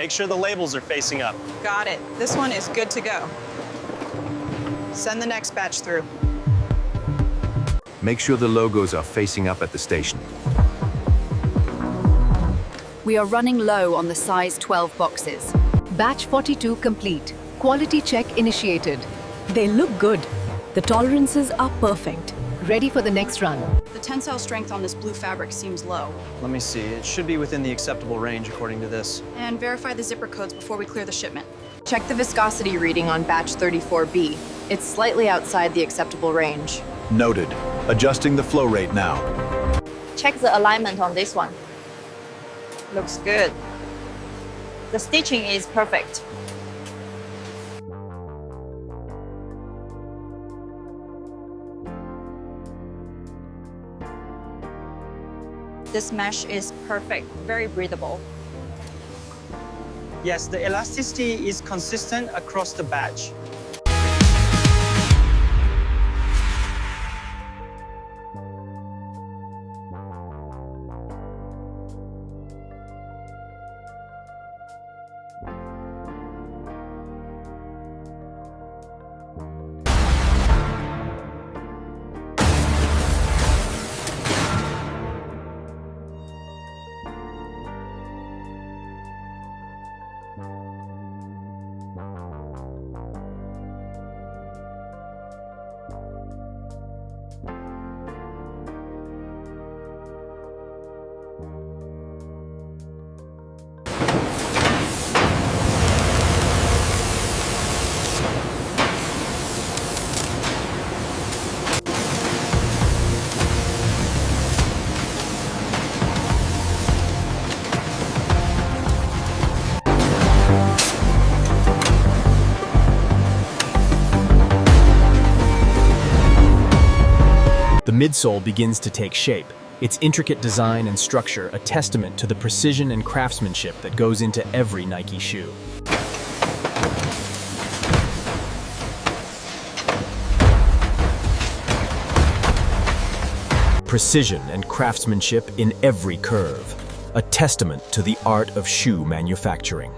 make sure the labels are facing up. Got it. This one is good to go. Send the next batch through. Make sure the logos are facing up at the station. We are running low on the size 12 boxes. Batch 42 complete. Quality check initiated. They look good. The tolerances are perfect. Ready for the next run. The tensile strength on this blue fabric seems low. Let me see. It should be within the acceptable range according to this. And verify the zipper codes before we clear the shipment. Check the viscosity reading on batch 34B. It's slightly outside the acceptable range. Noted. Adjusting the flow rate now. Check the alignment on this one. Looks good. The stitching is perfect. This mesh is perfect, very breathable. Yes, the elasticity is consistent across the batch. The midsole begins to take shape, its intricate design and structure a testament to the precision and craftsmanship that goes into every Nike shoe. Precision and craftsmanship in every curve, a testament to the art of shoe manufacturing.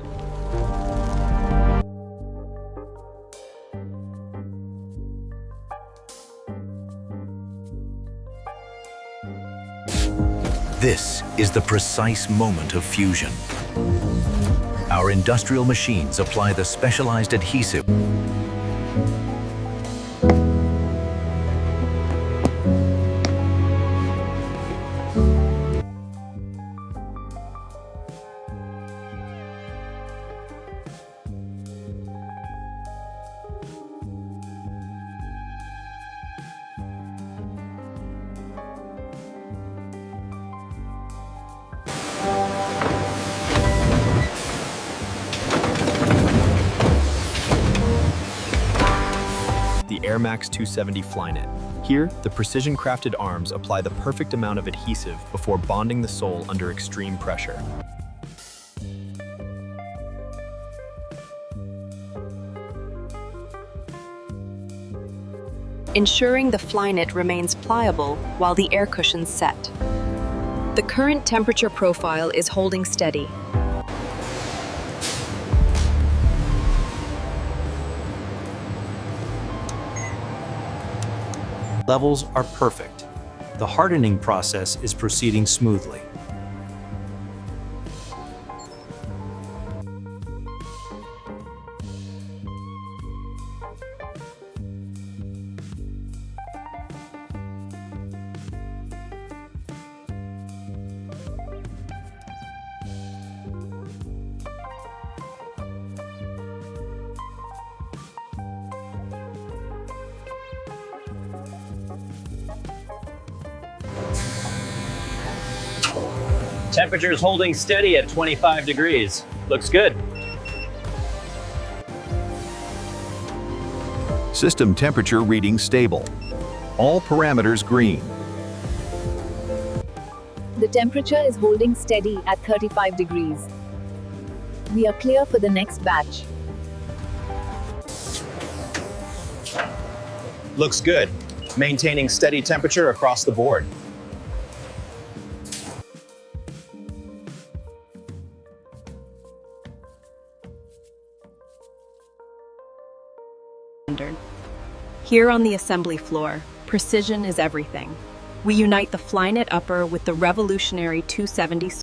This is the precise moment of fusion. Our industrial machines apply the specialized adhesive. The Air Max 270 Flyknit. Here, the precision-crafted arms apply the perfect amount of adhesive before bonding the sole under extreme pressure. Ensuring the Flyknit remains pliable while the air cushions set. The current temperature profile is holding steady. Levels are perfect. The hardening process is proceeding smoothly. Temperature is holding steady at 25 degrees. Looks good. System temperature reading stable. All parameters green. The temperature is holding steady at 35 degrees. We are clear for the next batch. Looks good. Maintaining steady temperature across the board. Here on the assembly floor, precision is everything. We unite the Flyknit upper with the revolutionary 270.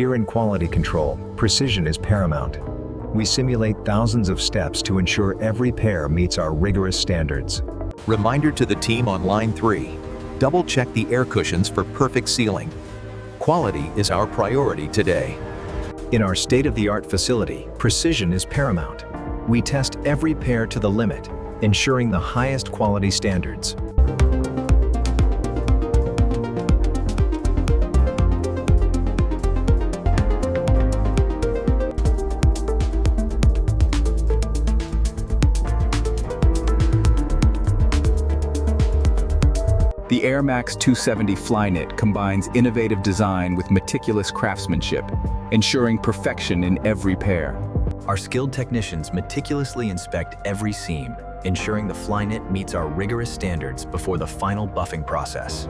Here in quality control, precision is paramount. We simulate thousands of steps to ensure every pair meets our rigorous standards. Reminder to the team on line 3. Double-check the air cushions for perfect sealing. Quality is our priority today. In our state-of-the-art facility, precision is paramount. We test every pair to the limit, ensuring the highest quality standards. The Air Max 270 Flyknit combines innovative design with meticulous craftsmanship, ensuring perfection in every pair. Our skilled technicians meticulously inspect every seam, ensuring the Flyknit meets our rigorous standards before the final buffing process.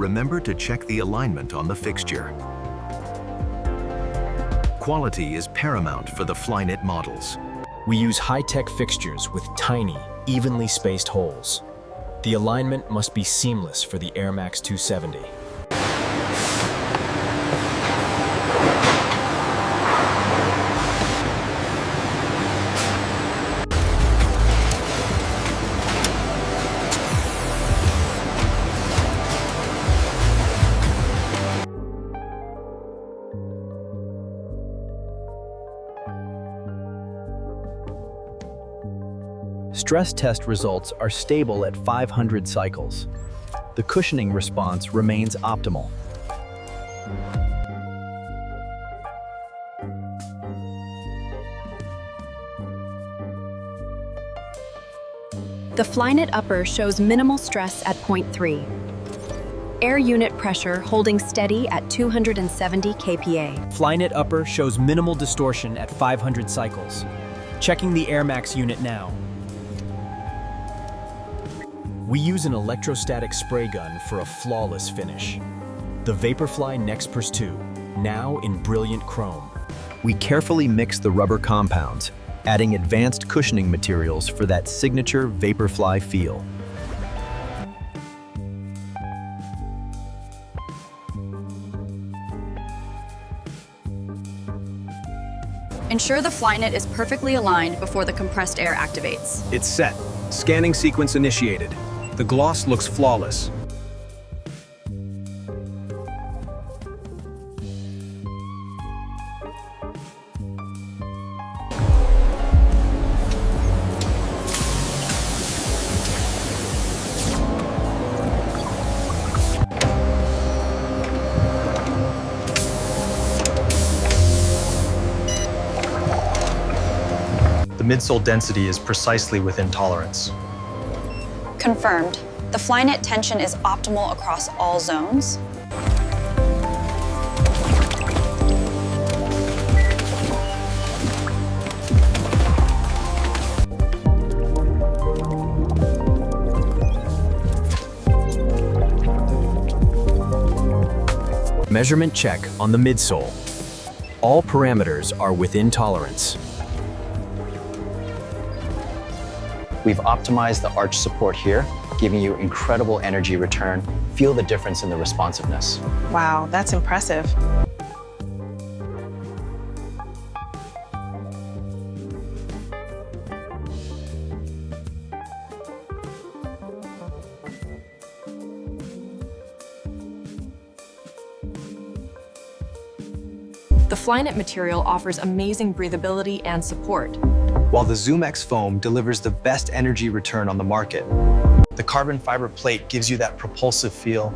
Remember to check the alignment on the fixture. Quality is paramount for the Flyknit models. We use high-tech fixtures with tiny, evenly spaced holes. The alignment must be seamless for the Air Max 270. Stress test results are stable at 500 cycles. The cushioning response remains optimal. The Flyknit upper shows minimal stress at 0.3. Air unit pressure holding steady at 270 kPa. Flyknit upper shows minimal distortion at 500 cycles. Checking the Air Max unit now. We use an electrostatic spray gun for a flawless finish. The Vaporfly Nexpers 2, now in brilliant chrome. We carefully mix the rubber compounds, adding advanced cushioning materials for that signature Vaporfly feel. Ensure the Flyknit is perfectly aligned before the compressed air activates. It's set. Scanning sequence initiated. The gloss looks flawless. The midsole density is precisely within tolerance. Confirmed. The Flyknit tension is optimal across all zones. Measurement check on the midsole. All parameters are within tolerance. We've optimized the arch support here, giving you incredible energy return. Feel the difference in the responsiveness. Wow, that's impressive. The Flyknit material offers amazing breathability and support. while the ZoomX foam delivers the best energy return on the market. The carbon fiber plate gives you that propulsive feel.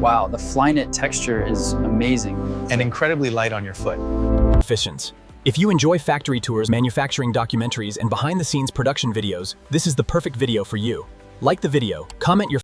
Wow, the Flyknit texture is amazing. And incredibly light on your foot. Efficient. If you enjoy factory tours, manufacturing documentaries, and behind-the-scenes production videos, this is the perfect video for you. Like the video, comment your